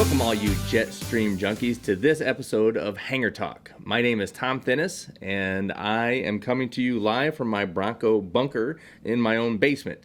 Welcome all you jet stream junkies to this episode of Hangar Talk. My name is Tom Thinnis, and I am coming to you live from my Bronco bunker in my own basement.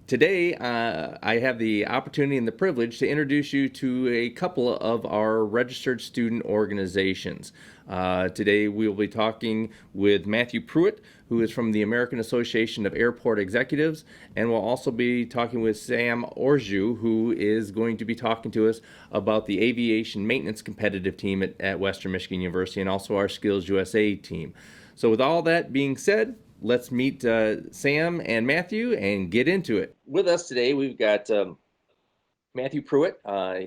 Today, I have the opportunity and the privilege to introduce you to a couple of our registered student organizations. Today, we will be talking with Matthew Pruitt, who is from the American Association of Airport Executives, and we'll also be talking with Sam Orjoux, who is going to be talking to us about the aviation maintenance competitive team at Western Michigan University and also our SkillsUSA team. So with all that being said, let's meet Sam and Matthew and get into it. With us today, we've got Matthew Pruitt.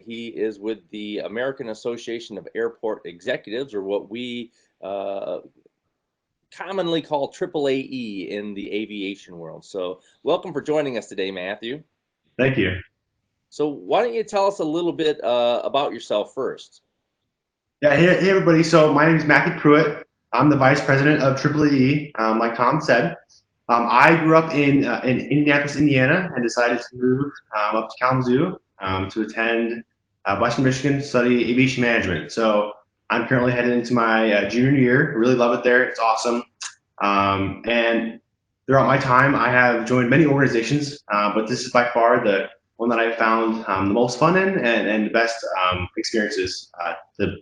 He is with the American Association of Airport Executives, or what we commonly call AAAE in the aviation world. So welcome for joining us today, Matthew. Thank you. So why don't you tell us a little bit about yourself first? Yeah, hey everybody. So my name is Matthew Pruitt. I'm the Vice President of AAAE, like Tom said. I grew up in Indianapolis, Indiana, and decided to move up to Kalamazoo to attend Western Michigan to study aviation management. So I'm currently headed into my junior year. I really love it there. It's awesome. And throughout my time, I have joined many organizations, but this is by far the one that I found the most fun in and the best experiences to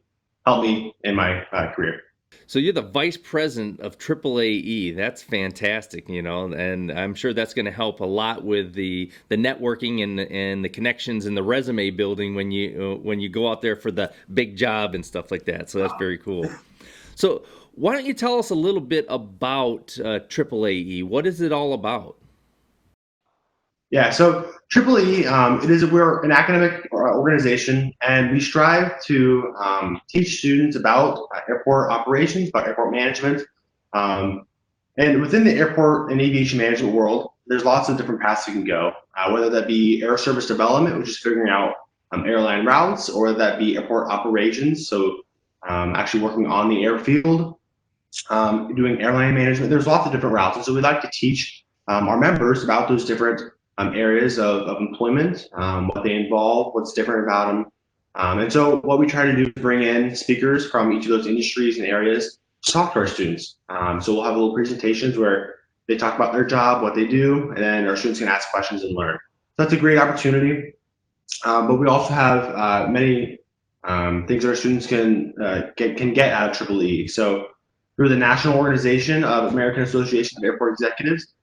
help me in my career. So you're the vice president of AAAE. That's fantastic, and I'm sure that's going to help a lot with the networking and the connections and the resume building when you go out there for the big job and stuff like that. So that's very cool. So why don't you tell us a little bit about AAAE? What is it all about? Yeah, so AAAE, we're an academic organization, and we strive to teach students about airport operations, about airport management. And within the airport and aviation management world, there's lots of different paths you can go, whether that be air service development, which is figuring out airline routes, or whether that be airport operations, so actually working on the airfield, doing airline management. There's lots of different routes, and so we like to teach our members about those different areas of employment, what they involve, what's different about them. And so what we try to do is bring in speakers from each of those industries and areas to talk to our students. So we'll have little presentations where they talk about their job, what they do, and then our students can ask questions and learn. So that's a great opportunity. But we also have many things that our students can get out of AAAE. So through the National Organization of American Association of Airport Executives,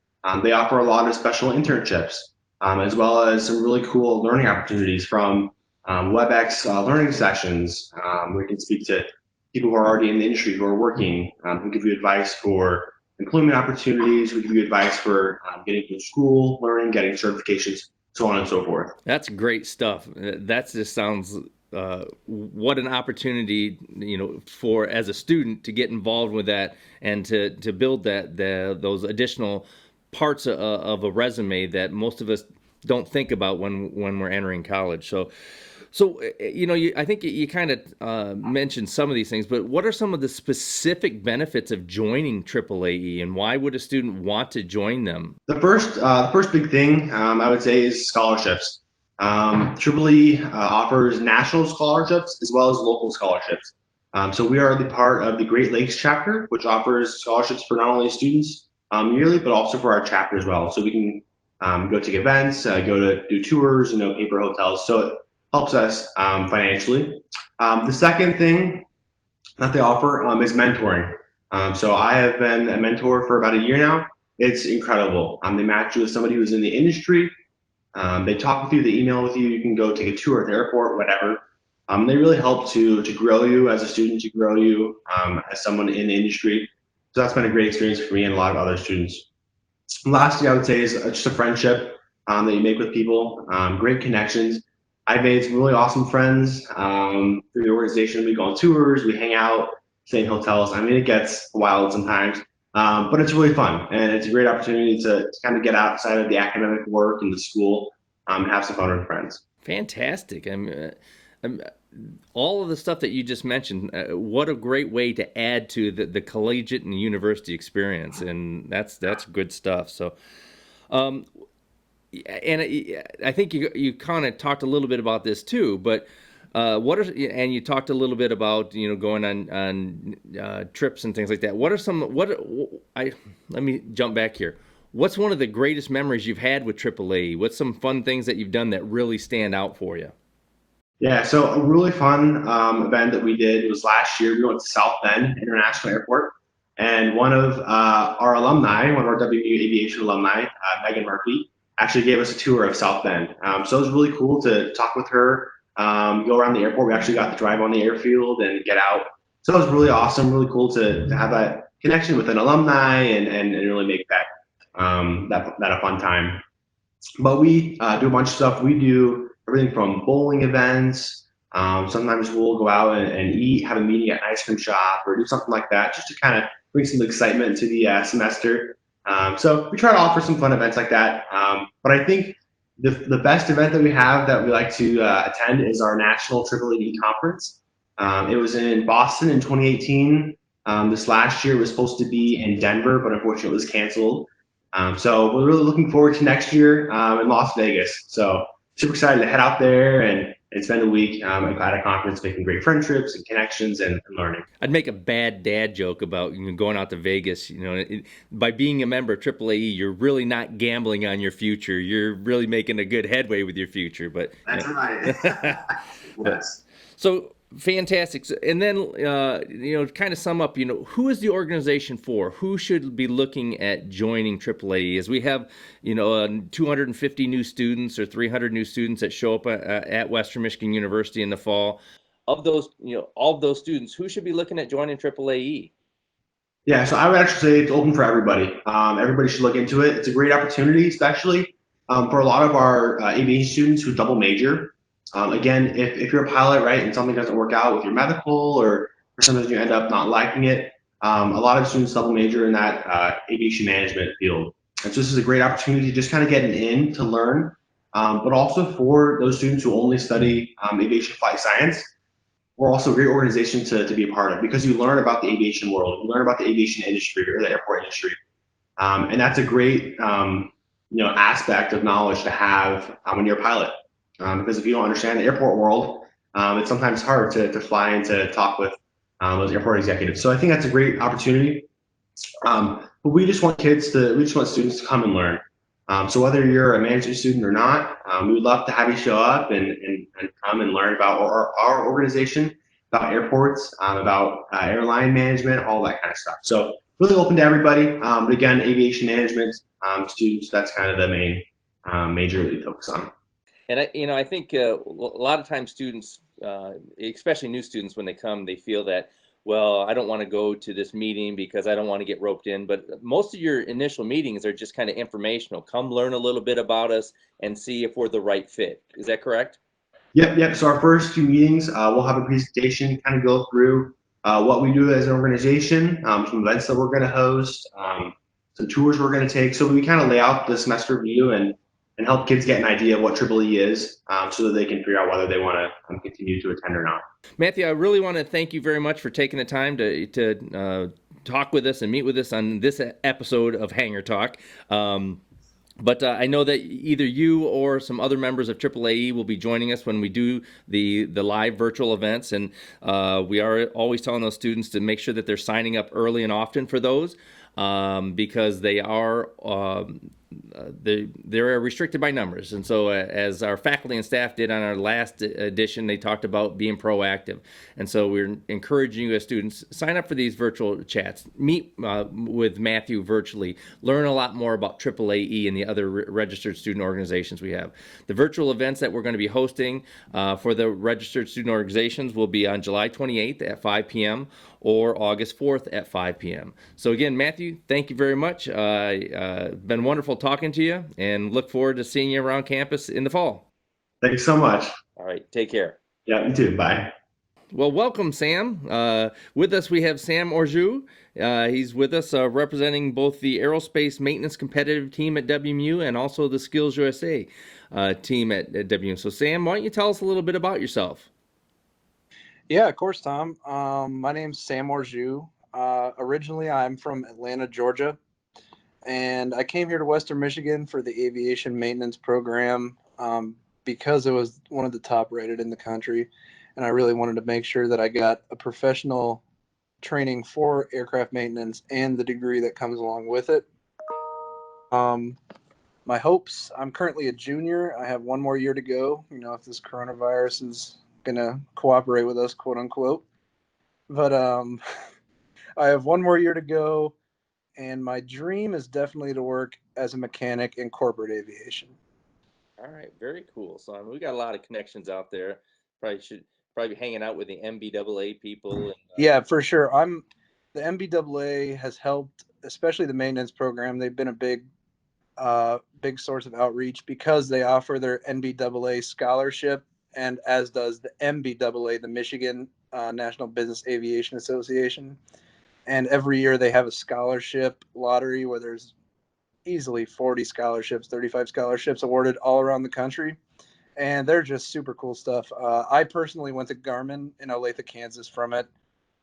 they offer a lot of special internships, as well as some really cool learning opportunities from WebEx learning sessions. We can speak to people who are already in the industry, who are working, who give you advice for employment opportunities, who give you advice for getting through school, learning, getting certifications, so on and so forth. That's great stuff. That just sounds what an opportunity, for as a student to get involved with that and to build those additional parts of a resume that most of us don't think about when we're entering college. So I think you kind of mentioned some of these things, but what are some of the specific benefits of joining AAAE, and why would a student want to join them? The first big thing I would say is scholarships. AAAE offers national scholarships as well as local scholarships. So we are the part of the Great Lakes chapter, which offers scholarships for not only students yearly, but also for our chapter as well. So we can go take events, go to do tours, pay for hotels. So it helps us financially. The second thing that they offer is mentoring. So I have been a mentor for about a year now. It's incredible. They match you with somebody who's in the industry. They talk with you, they email with you. You can go take a tour at the airport, whatever. They really help to grow you as a student, to grow you as someone in the industry. So that's been a great experience for me and a lot of other students. Lastly, I would say is just a friendship that you make with people, great connections. I've made some really awesome friends through the organization. We go on tours, we hang out, stay in hotels. I mean, it gets wild sometimes, but it's really fun. And it's a great opportunity to kind of get outside of the academic work and the school and have some fun with friends. Fantastic. All of the stuff that you just mentioned, what a great way to add to the collegiate and university experience, and that's good stuff. So, and I think you kind of talked a little bit about this too, but And you talked a little bit about, going on trips and things like that. Let me jump back here. What's one of the greatest memories you've had with AAAE? What's some fun things that you've done that really stand out for you? Yeah, so a really fun event that we did was last year. We went to South Bend International Airport, and one of our alumni, one of our WMU Aviation alumni, Megan Murphy, actually gave us a tour of South Bend. So it was really cool to talk with her, go around the airport. We actually got to drive on the airfield and get out. So it was really awesome, really cool to have that connection with an alumni and really make that a fun time. But we do a bunch of stuff. We do everything from bowling events. Sometimes we'll go out and eat, have a meeting at an ice cream shop, or do something like that, just to kind of bring some excitement to the semester. So we try to offer some fun events like that. But I think the best event that we have that we like to attend is our National AAAE Conference. It was in Boston in 2018. This last year was supposed to be in Denver, but unfortunately it was canceled. So we're really looking forward to next year in Las Vegas. So super excited to head out there and spend a week at a conference, making great friendships and connections and learning. I'd make a bad dad joke about going out to Vegas. By being a member of AAAE, you're really not gambling on your future. You're really making a good headway with your future. But that's right. Yes. So fantastic. And then, kind of sum up, who is the organization for? Who should be looking at joining AAAE? As we have, 250 new students or 300 new students that show up at Western Michigan University in the fall. Of those, all of those students, who should be looking at joining AAAE? Yeah, so I would actually say it's open for everybody. Everybody should look into it. It's a great opportunity, especially for a lot of our aviation students who double major. Again, if you're a pilot, right, and something doesn't work out with your medical or sometimes you end up not liking it, a lot of students double major in that aviation management field. And so this is a great opportunity to just kind of get an in to learn, but also for those students who only study aviation flight science, we're also a great organization to be a part of because you learn about the aviation world, you learn about the aviation industry or the airport industry. And that's a great aspect of knowledge to have when you're a pilot. Because if you don't understand the airport world, it's sometimes hard to fly and to talk with those airport executives. So I think that's a great opportunity. But we just want students to come and learn. So whether you're a management student or not, we would love to have you show up and come and learn about our organization, about airports, about airline management, all that kind of stuff. So really open to everybody. But again, aviation management students, that's kind of the main major that we focus on. And I think a lot of times students, especially new students, when they come, they feel that, well, I don't want to go to this meeting because I don't want to get roped in. But most of your initial meetings are just kind of informational. Come learn a little bit about us and see if we're the right fit. Is that correct? Yep. So our first two meetings, we'll have a presentation, kind of go through what we do as an organization, some events that we're going to host, some tours we're going to take. So we kind of lay out the semester review and help kids get an idea of what AAAE is so that they can figure out whether they want to continue to attend or not. Matthew, I really want to thank you very much for taking the time to talk with us and meet with us on this episode of Hangar Talk. But I know that either you or some other members of AAAE will be joining us when we do the live virtual events. And we are always telling those students to make sure that they're signing up early and often for those because they are they're restricted by numbers. And so as our faculty and staff did on our last edition, they talked about being proactive. And so we're encouraging you as students, sign up for these virtual chats, meet with Matthew virtually, learn a lot more about AAAE and the other registered student organizations we have. The virtual events that we're going to be hosting for the registered student organizations will be on July 28th at 5 p.m. or August 4th at 5 p.m. So again, Matthew, thank you very much. Been wonderful talking to you and look forward to seeing you around campus in the fall. Thanks so much. All right, take care. Yeah, you too. Bye. Well, welcome, Sam. With us, we have Sam Orjoux. He's with us representing both the Aerospace Maintenance Competitive Team at WMU and also the SkillsUSA team at WMU. So, Sam, why don't you tell us a little bit about yourself? Yeah, of course, Tom. My name's Sam Orjoux. Originally, I'm from Atlanta, Georgia, and I came here to Western Michigan for the aviation maintenance program because it was one of the top rated in the country. And I really wanted to make sure that I got a professional training for aircraft maintenance and the degree that comes along with it. My hopes, I'm currently a junior. I have one more year to go, if this coronavirus is going to cooperate with us, quote unquote. But I have one more year to go, and my dream is definitely to work as a mechanic in corporate aviation. All right, very cool. So I mean, we got a lot of connections out there. Probably be hanging out with the MBAA people. And, Yeah, for sure. The MBAA has helped, especially the maintenance program. They've been a big source of outreach because they offer their NBAA scholarship, and as does the MBAA, the Michigan National Business Aviation Association. And every year they have a scholarship lottery where there's easily 40 scholarships, 35 scholarships awarded all around the country. And they're just super cool stuff. I personally went to Garmin in Olathe, Kansas from it.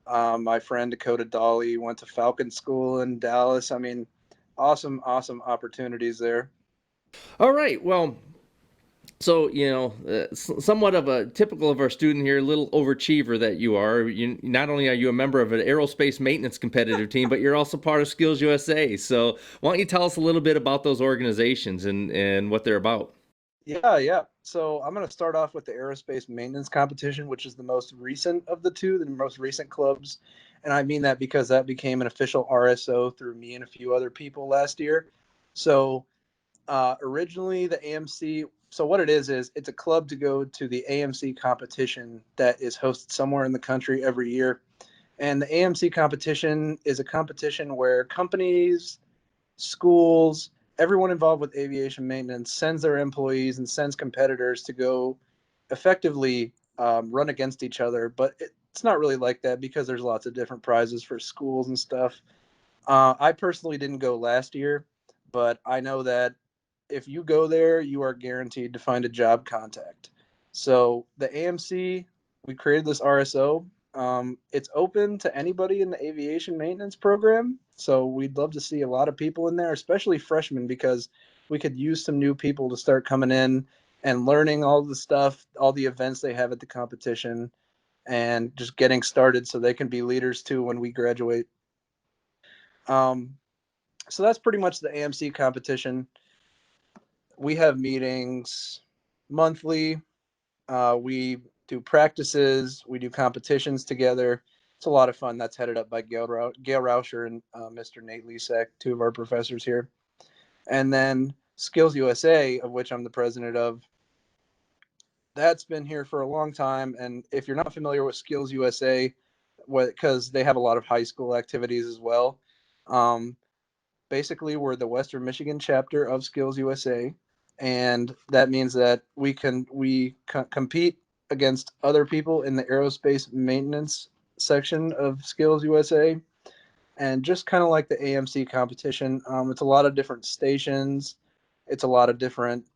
My friend Dakota Dolly went to Falcon School in Dallas. I mean, awesome opportunities there. all right, well, so somewhat of a typical of our student here, a little overachiever that you are. You not only are you a member of an aerospace maintenance competitive team, but you're also part of Skills USA. So why don't you tell us a little bit about those organizations and what they're about? Yeah. So I'm going to start off with the aerospace maintenance competition, which is the most recent of the two, the most recent clubs. And I mean that because that became an official RSO through me and a few other people last year. So originally the AMC, so what it is it's a club to go to the AMC competition that is hosted somewhere in the country every year. And the AMC competition is a competition where companies, schools, everyone involved with aviation maintenance sends their employees and sends competitors to go effectively run against each other. But it's not really like that because there's lots of different prizes for schools and stuff. I personally didn't go last year, but I know that if you go there, you are guaranteed to find a job contact. So the AMC, we created this RSO. It's open to anybody in the aviation maintenance program. So we'd love to see a lot of people in there, especially freshmen, because we could use some new people to start coming in and learning all the stuff, all the events they have at the competition, and just getting started so they can be leaders too when we graduate. So that's pretty much the AMC competition. We have meetings monthly. We do practices. We do competitions together. It's a lot of fun. That's headed up by Gail Rauscher and Mr. Nate Lisak, two of our professors here. And then Skills USA, of which I'm the president of, that's been here for a long time. And if you're not familiar with Skills USA, because they have a lot of high school activities as well, basically we're the Western Michigan chapter of Skills USA, and that means that we compete against other people in the aerospace maintenance section of Skills USA. And just kind of like the AMC competition, it's a lot of different stations, it's a lot of different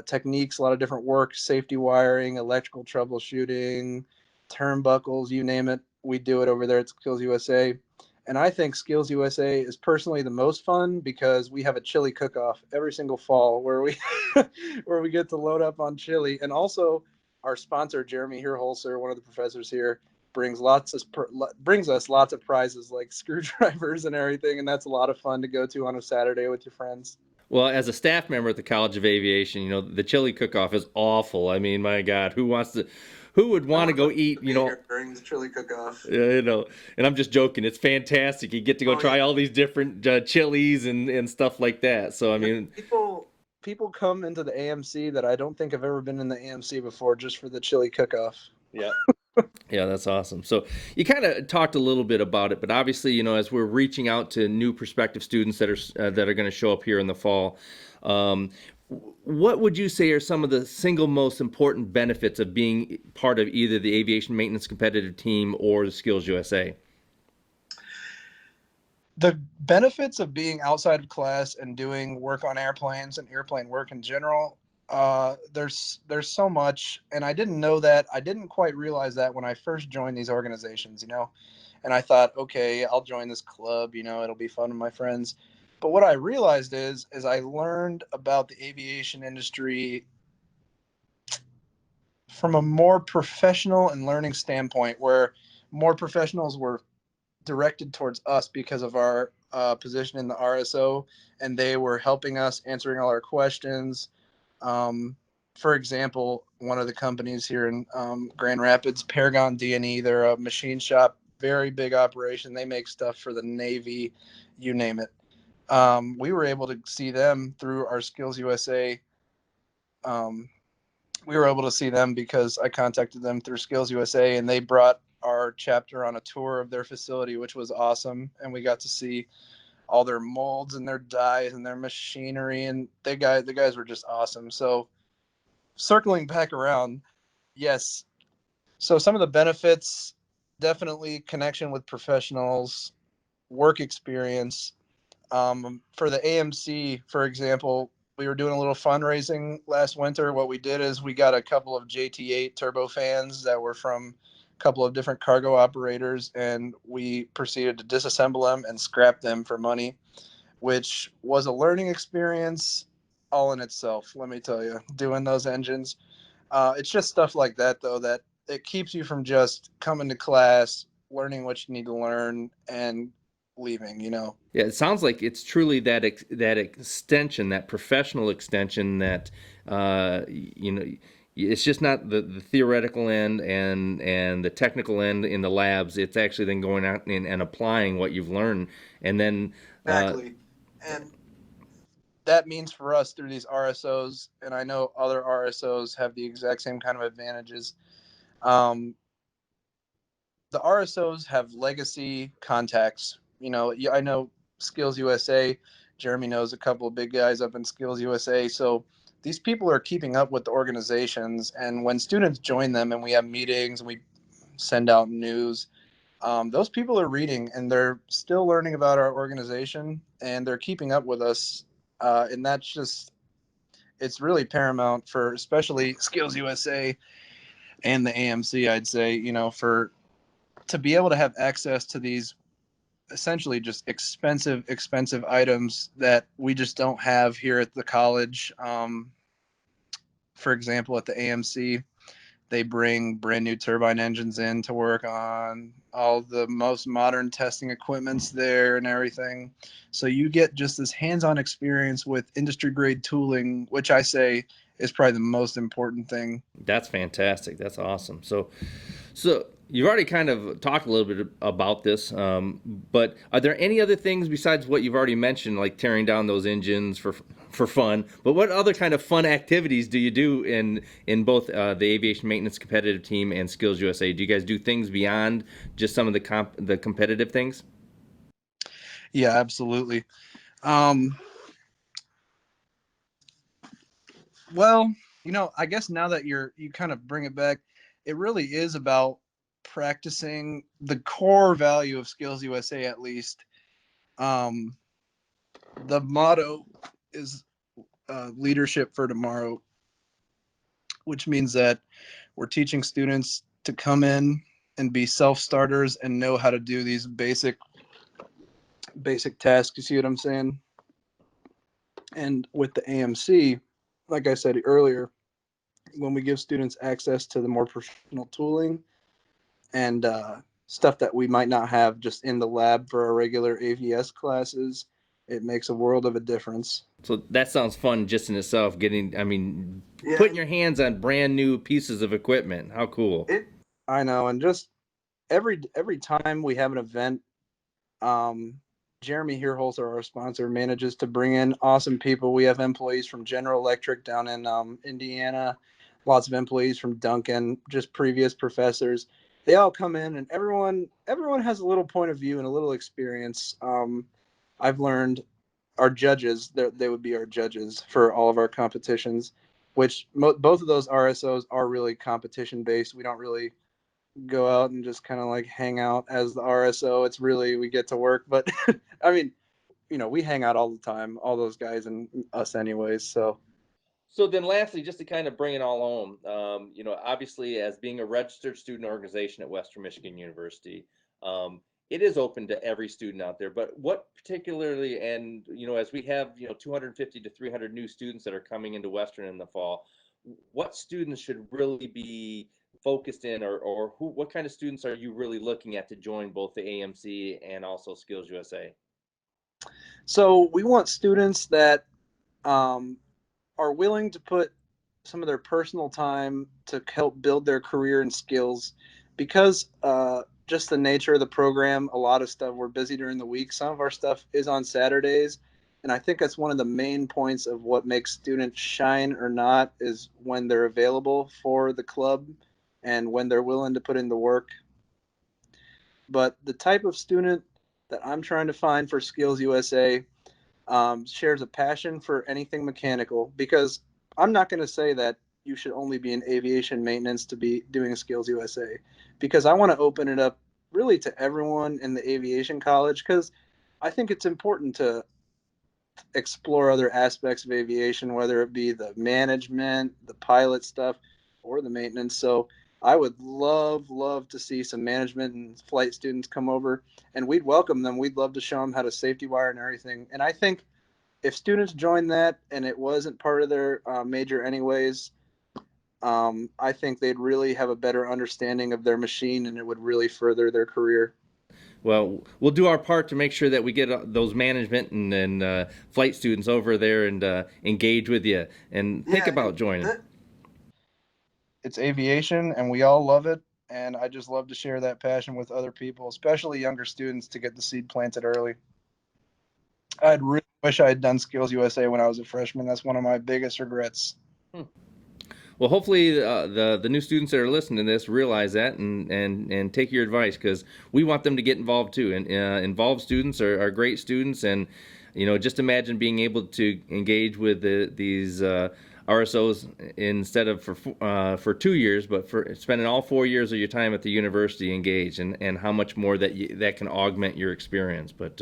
techniques, a lot of different work, safety wiring, electrical troubleshooting, turnbuckles, you name it. We do it over there at Skills USA. And I think Skills USA is personally the most fun because we have a chili cook-off every single fall where we where we get to load up on chili. And also our sponsor, Jeremy Herholzer, one of the professors here, brings us lots of prizes like screwdrivers and everything, and that's a lot of fun to go to on a Saturday with your friends. Well, as a staff member at the College of Aviation, the chili cook-off is awful. I mean, my God, who would want to go eat, during the chili cook-off? and I'm just joking. It's fantastic. You get to go try all these different chilies and stuff like that. So, I mean, people come into the AMC that I don't think have ever been in the AMC before just for the chili cook-off. Yeah. Yeah, that's awesome. So you kind of talked a little bit about it, but obviously, as we're reaching out to new prospective students that are going to show up here in the fall, what would you say are some of the single most important benefits of being part of either the aviation maintenance competitive team or the Skills USA? The benefits of being outside of class and doing work on airplanes and airplane work in general, there's so much, and I didn't know that. I didn't quite realize that when I first joined these organizations, and I thought, okay, I'll join this club, it'll be fun with my friends. But what I realized is I learned about the aviation industry from a more professional and learning standpoint, where more professionals were directed towards us because of our position in the RSO, and they were helping us, answering all our questions. For example, one of the companies here in Grand Rapids, Paragon D&E, they're a machine shop, very big operation. They make stuff for the Navy, you name it. We were able to see them through our SkillsUSA. We were able to see them because I contacted them through SkillsUSA, and they brought our chapter on a tour of their facility, which was awesome. And we got to see all their molds and their dies and their machinery, and the guys were just awesome. So circling back around, yes. So some of the benefits, definitely connection with professionals, work experience. For the AMC, for example, we were doing a little fundraising last winter. What we did is we got a couple of JT8 turbofans that were from a couple of different cargo operators, and we proceeded to disassemble them and scrap them for money, which was a learning experience all in itself, let me tell you, doing those engines. It's just stuff like that, though, that it keeps you from just coming to class, learning what you need to learn, and leaving, you know. Yeah, it sounds like it's truly that extension, that professional extension that it's just not the theoretical end and the technical end in the labs. It's actually then going out and applying what you've learned, and then Exactly. And that means for us through these RSOs, and I know other RSOs have the exact same kind of advantages. Um, the RSOs have legacy contacts. You know, I know SkillsUSA. Jeremy knows a couple of big guys up in SkillsUSA. So these people are keeping up with the organizations. And when students join them and we have meetings and we send out news, those people are reading and they're still learning about our organization and they're keeping up with us. And that's just, it's really paramount for especially SkillsUSA and the AMC, I'd say, you know, for to be able to have access to these essentially just expensive items that we just don't have here at the college. For example, at the AMC, they bring brand new turbine engines in to work on all the most modern testing equipments there and everything. So you get just this hands-on experience with industry grade tooling, which I say is probably the most important thing. that's fantastic. That's awesome. So you've already kind of talked a little bit about this, but are there any other things besides what you've already mentioned, like tearing down those engines for fun? But what other kind of fun activities do you do in both the aviation maintenance competitive team and SkillsUSA? Do you guys do things beyond just some of the competitive things? Yeah, absolutely. Well, you know, I guess now that you kind of bring it back, it really is about practicing the core value of SkillsUSA. At least, um, the motto is leadership for tomorrow, which means that we're teaching students to come in and be self-starters and know how to do these basic tasks. You see what I'm saying? And with the AMC, like I said earlier, when we give students access to the more professional tooling and stuff that we might not have just in the lab for our regular AVS classes, it makes a world of a difference. So that sounds fun just in itself. Yeah, Putting your hands on brand new pieces of equipment. How cool! I know, and just every time we have an event, um, Jeremy Herholzer, our sponsor, manages to bring in awesome people. We have employees from General Electric down in Indiana, lots of employees from Duncan, just previous professors. They all come in, and everyone has a little point of view and a little experience. I've learned our judges, they would be our judges for all of our competitions, which both of those RSOs are really competition based. We don't really go out and just kind of like hang out as the RSO. It's really, we get to work, but I mean, you know, we hang out all the time, all those guys and us anyways. So So then lastly, just to kind of bring it all home, obviously as being a registered student organization at Western Michigan University, it is open to every student out there, but what particularly, and, as we have, 250 to 300 new students that are coming into Western in the fall, what students should really be focused in, or what kind of students are you really looking at to join both the AMC and also SkillsUSA? So we want students that are willing to put some of their personal time to help build their career and skills, because just the nature of the program, a lot of stuff, we're busy during the week. Some of our stuff is on Saturdays. And I think that's one of the main points of what makes students shine or not, is when they're available for the club and when they're willing to put in the work. But the type of student that I'm trying to find for SkillsUSA shares a passion for anything mechanical, because I'm not going to say that you should only be in aviation maintenance to be doing SkillsUSA, because I want to open it up really to everyone in the aviation college, because I think it's important to explore other aspects of aviation, whether it be the management, the pilot stuff, or the maintenance. So I would love to see some management and flight students come over, and we'd welcome them. We'd love to show them how to safety wire and everything. And I think if students join that and it wasn't part of their major anyways, I think they'd really have a better understanding of their machine, and it would really further their career. Well, we'll do our part to make sure that we get those management and flight students over there and engage with you and think about joining. It's aviation, and we all love it. And I just love to share that passion with other people, especially younger students, to get the seed planted early. I'd really wish I had done SkillsUSA when I was a freshman. That's one of my biggest regrets. Well, hopefully the new students that are listening to this realize that and take your advice, because we want them to get involved too. And involved students are great students, and just imagine being able to engage with these RSOs instead of for 2 years, but for spending all 4 years of your time at the university engaged, and how much more that can augment your experience. But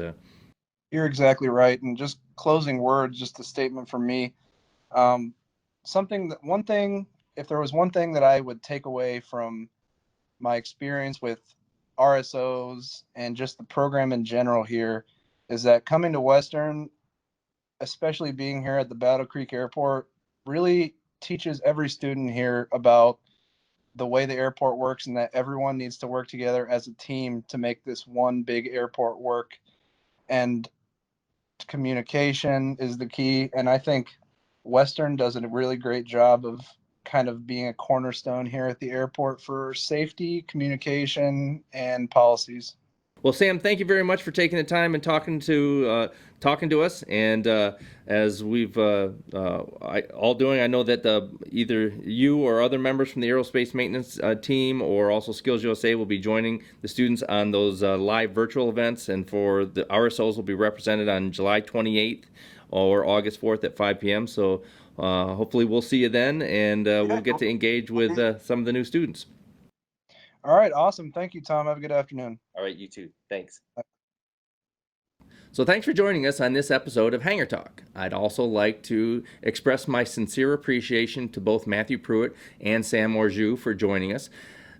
you're exactly right. And just closing words, just a statement from me. If there was one thing that I would take away from my experience with RSOs and just the program in general here, is that coming to Western, especially being here at the Battle Creek Airport, really teaches every student here about the way the airport works, and that everyone needs to work together as a team to make this one big airport work. And communication is the key. And I think Western does a really great job of kind of being a cornerstone here at the airport for safety, communication, and policies. Well, Sam, thank you very much for taking the time and talking to us. And as we've all doing, I know that either you or other members from the aerospace maintenance team, or also SkillsUSA, will be joining the students on those live virtual events. And for the RSOs, will be represented on July 28th or August 4th at 5 p.m. So hopefully we'll see you then, and we'll get to engage with some of the new students. All right, awesome. Thank you, Tom. Have a good afternoon. All right, you too. Thanks. So thanks for joining us on this episode of Hangar Talk. I'd also like to express my sincere appreciation to both Matthew Pruitt and Sam Orjoux for joining us.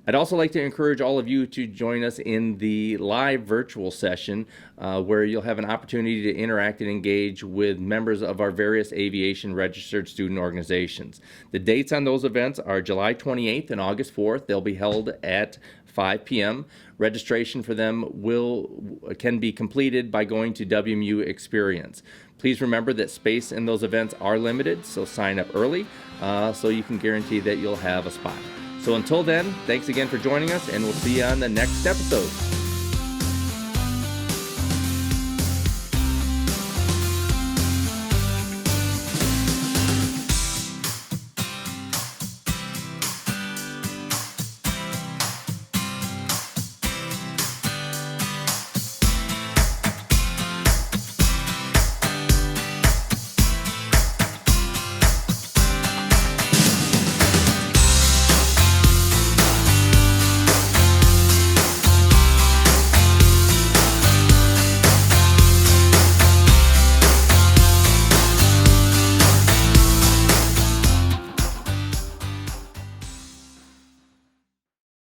I'd also like to encourage all of you to join us in the live virtual session where you'll have an opportunity to interact and engage with members of our various aviation registered student organizations. The dates on those events are July 28th and August 4th. They'll be held at 5 p.m. Registration for them can be completed by going to WMU Experience. Please remember that space in those events are limited, so sign up early so you can guarantee that you'll have a spot. So until then, thanks again for joining us, and we'll see you on the next episode.